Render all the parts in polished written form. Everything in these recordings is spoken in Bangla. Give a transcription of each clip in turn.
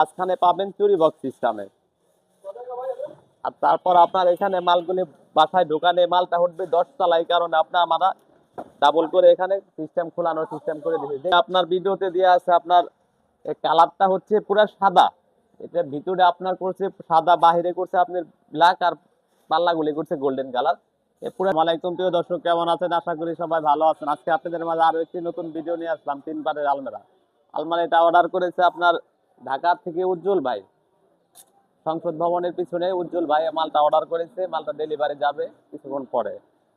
মাঝখানে পাবেন চুরি বক্স সিস্টেমে। আর তারপর আপনার এখানে মালগুলি বাসায় ঢোকানে মালটা উঠবে 10 তলায়, কারণে আপনার আমরা ডাবল করে এখানে সিস্টেম খোলানোর সিস্টেম করে দিয়েছি। আপনার ভিডিওতে দেওয়া আছে আপনার কালারটা হচ্ছে পুরো সাদা, এটা ভিতরে আপনার করছে সাদা, বাহিরে করছে আপনার ব্ল্যাক, আর পাল্লাগুলি করছে গোল্ডেন কালার। পুরো ওয়ালাইকুম প্রিয় দর্শক, কেমন আছেন? আশা করি সবাই ভালো আছেন। আজকে আপনাদের মাঝে আরো একটি নতুন ভিডিও নিয়ে আসলাম। 3 বারের আলমারা। আলমারিটা অর্ডার করেছে আপনার ঢাকা থেকে উজ্জ্বল ভাই, সংসদ ভবনের পিছনে উজ্জ্বল ভাই মালটা অর্ডার করেছে। মালটা ডেলিভারি যাবে কিছুক্ষণ পরে।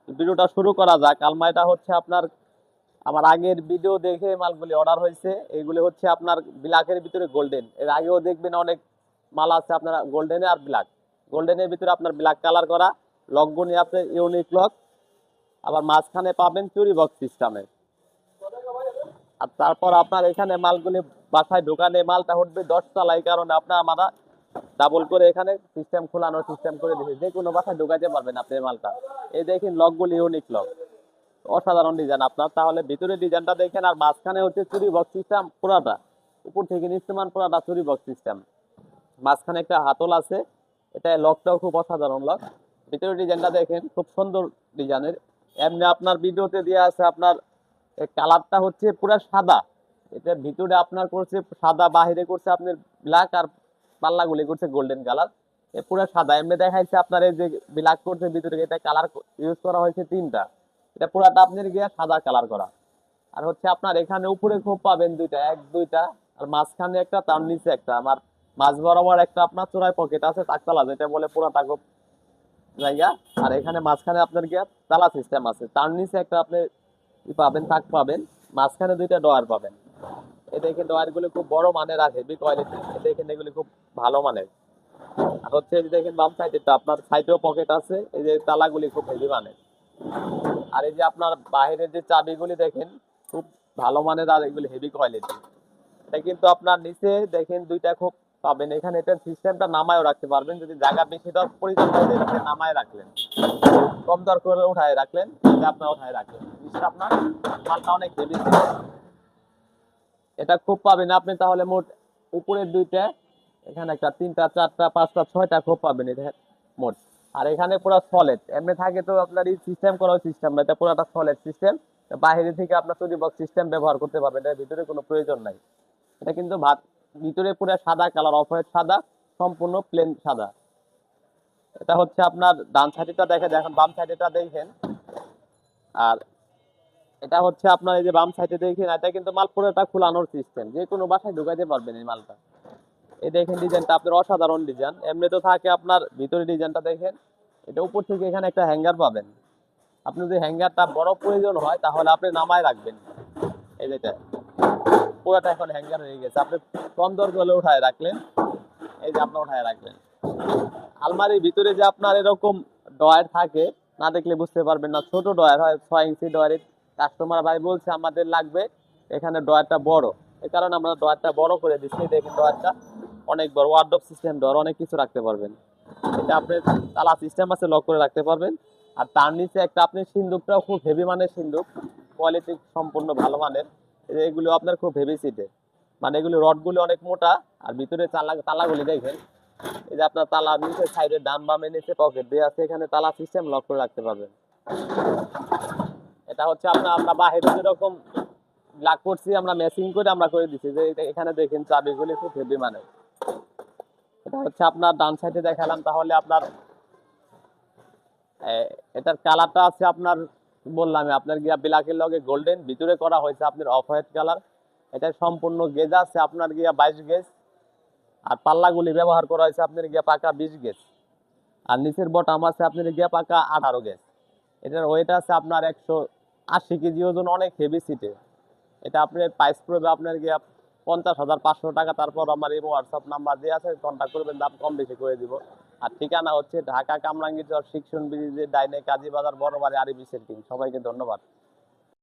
ভিডিওটা শুরু করা যাক। আলমারিটা হচ্ছে আপনার আমার আগের ভিডিও দেখে মালগুলি অর্ডার হয়েছে। এইগুলি হচ্ছে আপনার ব্ল্যাকের ভিতরে গোল্ডেন। এর আগেও দেখবেন অনেক মাল আছে আপনার গোল্ডেনে আর ব্ল্যাক। গোল্ডেনের ভিতরে আপনার ব্ল্যাক কালার করা, লকগুলি আপনার ইউনিক লক। আবার মাঝখানে পাবেন চুরি বক্স সিস্টেমে। আর তারপর আপনার এখানে মালগুলি বাসায় ঢোকানে মালটা উঠবে 10 তলায়, কারণে আপনার আমরা ডাবল করে এখানে সিস্টেম খোলানোর সিস্টেম করে দিয়েছি। যে কোনো বাসায় ঢোকাতে পারবেন আপনি মালটা। এই দেখেন লকগুলি ইউনিক লক, অসাধারণ ডিজাইন আপনার। তাহলে ভিতরে ডিজাইনটা দেখেন। আর মাঝখানে হচ্ছে চুরি বক্স সিস্টেম পুরাটা, উপর থেকে নিচমান পুরাটা চুরি বক্স সিস্টেম। মাঝখানে একটা হাতল আছে, এটা লকটাও খুব অসাধারণ লক। ভিতরে ডিজাইনটা দেখেন, খুব সুন্দর ডিজাইনের। এমনি আপনার ভিডিওতে দেওয়া আছে আপনার কালারটা হচ্ছে পুরো সাদা, এটা ভিতরে আপনার করছে সাদা, বাহিরে করছে আপনার ব্ল্যাক, আর পাল্লাগুলি করছে গোল্ডেন কালার। পুরো সাদা এমনি দেখাইছে আপনার। এই যে ব্ল্যাক করছে ভিতরে, এটা কালার ইউজ করা হয়েছে 3টা। এটা পুরাটা আপনার গিয়া সাদা কালার করা। আর হচ্ছে আপনার এখানে উপরে খোপ পাবেন 2টা, 1 2টা, আর মাঝখানে একটা, তার নিচে একটা। আমার মাঝ বরাবর একটা আপনার চোরাই পকেট আছে, তাকতালা যেটা বলে পুরাটা খোপ জায়গা। আর এখানে মাঝখানে আপনার গিয়া তালা সিস্টেম আছে। তার নিচে একটা আপনি পাবেন, তাক পাবেন। মাঝখানে 2টা ডয়ার পাবেন। এই দেখেন ডয়ার গুলো খুব বড় মানের আর হেভি কোয়ালিটি। দেখেন এগুলি খুব ভালো মানের। আর হচ্ছে এই যে দেখেন বাম সাইডে আপনার সাইডেও পকেট আছে। এই যে তালাগুলি খুব হেভি মানের। আর এই যে আপনার বাইরের যে চাবিগুলি দেখেন খুব ভালো মানের, আর এগুলি হেভি কোয়ালিটি। এটা কিন্তু আপনার নিচে দেখেন 2টা খোপ পাবেন। এখানে এটা সিস্টেমটা নামায়ও রাখতে পারবেন, যদি জায়গা বেশি দর প্রয়োজন হয় এটাকে নামায় রাখলেন, কম দর করে উঠায় রাখলেন, এটা আপনার উঠায় রাখলেন। জিনিসটা আপনার মালটা অনেক হেভি। এটা খুব পাবেন আপনি তাহলে মোট উপরের 2টা, এখানে একটা, 3টা, 4টা, 5টা, 6টা খোপ পাবেন এটা মোট। আর এখানে পুরো সলিড এমনি থাকে তো আপনার এই সিস্টেম করা সিস্টেম না, এটা পুরোটা সলিড সিস্টেম। বাইরে থেকে আপনার চুরি বক্স সিস্টেম ব্যবহার করতে পারবেন, এর ভিতরে কোনো প্রয়োজন নাই। এটা কিন্তু ভিতরে পুরো সাদা কালার, অফ হোয়াইট সাদা, সম্পূর্ণ প্লেন সাদা। এটা হচ্ছে আপনার ডান সাইডেটা দেখে, দেখেন বাম সাইডেটা দেখেন। আর এটা হচ্ছে আপনার এই যে বাম সাইডে দেখেন, এটা কিন্তু মাল পুরোটা খোলানোর সিস্টেম, যে কোনো বাসায় ঢুকাইতে পারবেন এই মালটা। এই দেখেন ডিজাইনটা আপনার অসাধারণ ডিজাইন। এমনি তো থাকে আপনার ভিতরে ডিজাইনটা দেখেন। এটা উপর থেকে এখানে একটা হ্যাঙ্গার পাবেন। আপনি যদি হ্যাঙ্গারটা বড় প্রয়োজন হয় তাহলে আপনি নামায় রাখবেন। এই যেটা পুরাটা এখন হ্যাঙ্গার হয়ে গেছে, আপনি কম দর করে উঠায় রাখলেন। এই যে আপনার উঠায় রাখলেন। আলমারির ভিতরে যে আপনার এরকম ডয়ার থাকে, না দেখলে বুঝতে পারবেন না। ছোট ডয়ার হয়, 6 ইঞ্চি ডয়ারের। কাস্টমার ভাই বলছে আমাদের লাগবে এখানে ডয়ারটা বড়, এই কারণে আমরা ডয়ারটা বড় করে দিচ্ছি। দেখেন ডয়ারটা অনেক বড়, ওয়ার্ডরোব সিস্টেম ডয়ার, অনেক কিছু রাখতে পারবেন। এটা আপনি তালা সিস্টেম আছে, লক করে রাখতে পারবেন। আর তার নিচে একটা আপনি সিন্দুকটাও খুব হেভি মানের সিন্দুক, কোয়ালিটি সম্পূর্ণ ভালো মানের। এগুলো আপনার খুব হেভি সিটে, মানে এগুলো রডগুলো অনেক মোটা। আর ভিতরে তালাগুলি দেখেন। এই যে আপনার তালা নিচে সাইডে ডান বামে নিচে পকেট দিয়ে আছে, এখানে তালা সিস্টেম লক করে রাখতে পারবেন। এটা হচ্ছে আমরা বাহিরে যেরকম ব্ল্যাক করছি, আমরা ম্যাচিং করে আমরা করে দিচ্ছি। যে এখানে দেখেন চাবিগুলি খুব হেভি মানের। এটা হচ্ছে আপনার ডান সাইডে দেখালাম। তাহলে আপনার এটার কালারটা আছে আপনার, বললাম আপনার গিয়া ব্ল্যাকের লগে গোল্ডেন, ভিতরে করা হয়েছে আপনার অফ হোয়াইট কালার। এটা সম্পূর্ণ গেজ আছে আপনার গিয়া 22 গেজ। আর পাল্লাগুলি ব্যবহার করা হয়েছে আপনার গিয়া পাকা 20 গেজ। আর নিচের বটাম আছে আপনার গিয়া পাকা 18 গেজ। এটার ওয়েট আছে আপনার 180 কেজি ওজন, অনেক হেভি সিটে। এটা আপনার প্রাইস পড়বে আপনার গিয়া 50,500 টাকা। তারপর আমার এই হোয়াটসঅ্যাপ নাম্বার দিয়ে আছে, কন্ট্যাক্ট করবেন, দাম কম বেশি করে দিব। আর ঠিকানা হচ্ছে ঢাকা কামরাঙ্গীরচর শিক্ষণ ব্রিজের ডাইনে, কাজী বাজার, বড় বাড়ি, আরবি সেন্টিং। সবাইকে ধন্যবাদ।